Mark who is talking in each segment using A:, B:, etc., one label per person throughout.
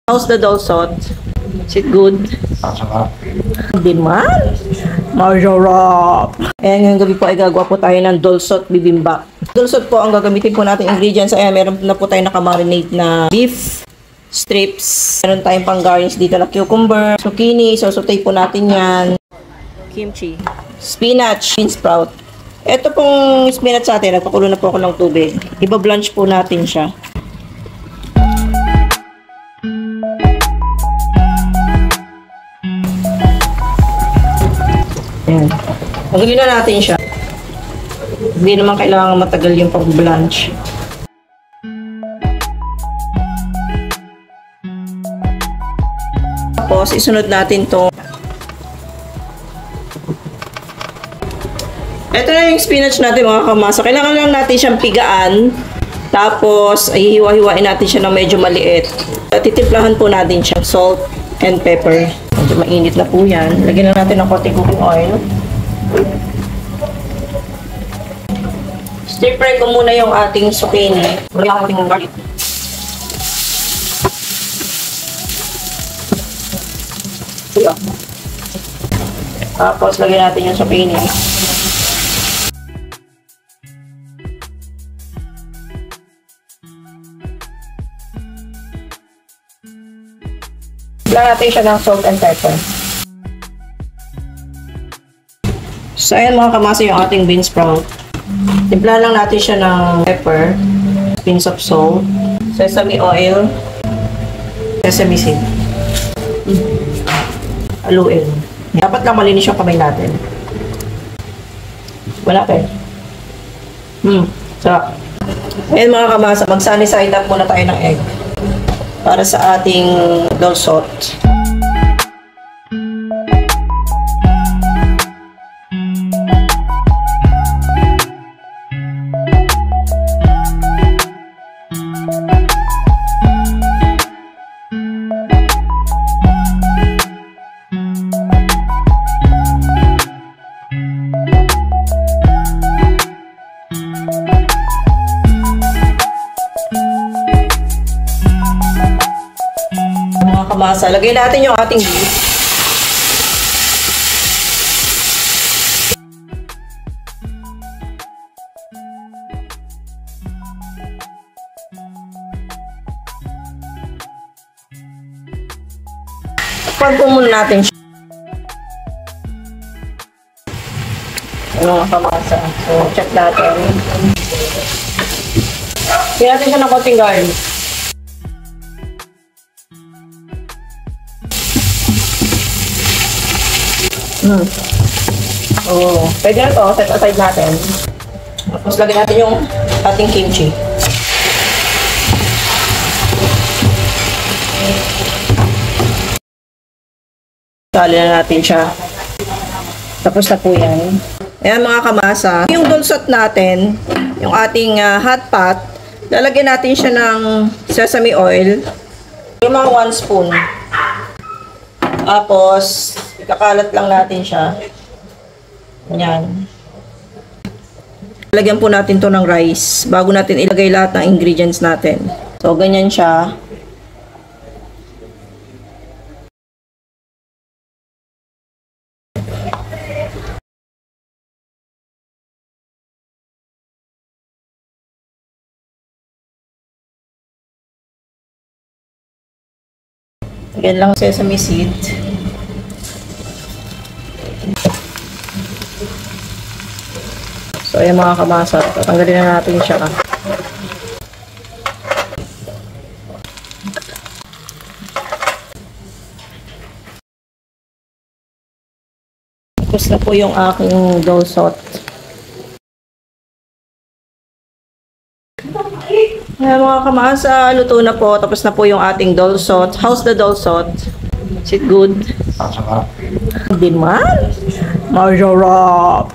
A: How's the dulsot? Is it good? Hindi man. Masarap. Ayan, ngayong gabi po ay gagawa po tayo ng dulsot bibimbap. Dulsot po ang gagamitin po natin ingredients. Ayan, meron na po tayo nakamarinate na beef strips. Meron tayong pang garnish dito na cucumber, zucchini. So, saute po natin yan. Kimchi. Spinach. Bean sprout. Ito pong spinach sa atin. Nagpakulo na po ako ng tubig. Iba-blanch po natin siya. Ayan. Magaling na natin siya. Hindi naman kailangan matagal yung pag-blanch. Tapos, isunod natin to. Ito na yung spinach natin mga kamasa. Kailangan lang natin siyang pigaan. Tapos, ay hiwa-hiwain natin siya ng medyo maliit. Titimplahan po natin siya salt and pepper. Medyo mainit na po yan. Lagyan na natin ng konting cooking oil. Stir fry ko muna yung ating zucchini. Lagyan ko ating garlic. Tapos, lagyan natin yung zucchini. Lagyan natin siya ng salt and pepper. So, ayan mga kamasa yung ating bean sprout. Timplahan lang natin siya ng pepper, pinch of salt, sesame oil, sesame seed. Haluin. Dapat lang malinis yung kamay natin. Wala kayo. Sarap. Ayan mga kamasa, mag-sunny side up muna tayo ng egg para sa ating dulsot. Kamasa. Lagay natin yung ating beef. Takpan po muna natin siya. Ano mga kamasa. So, check natin. Lagyan natin siya ng konting garlic. Oh, pwede na to, set aside natin. Tapos lagyan natin yung ating kimchi. Sali na natin siya. Tapos na po yan. Ayan mga kamasa. Yung dulsot natin, yung ating hot pot, lalagyan natin siya ng sesame oil. Yung mga 1 spoon. Tapos, ikakalat lang natin siya. Ayan. Lagyan po natin to ng rice bago natin ilagay lahat ng ingredients natin. So, ganyan siya. Lagyan lang sesame seed. So, ayan mga kamasa. Tatanggalin na natin siya. Tapos na po yung aking dulsot. Ayan mga kamasa. Luto na po. Tapos na po yung ating dulsot. How's the dulsot? Is it good? Hindi man. Masarap.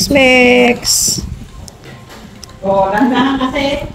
A: Mix.
B: Oh, ganda kasi.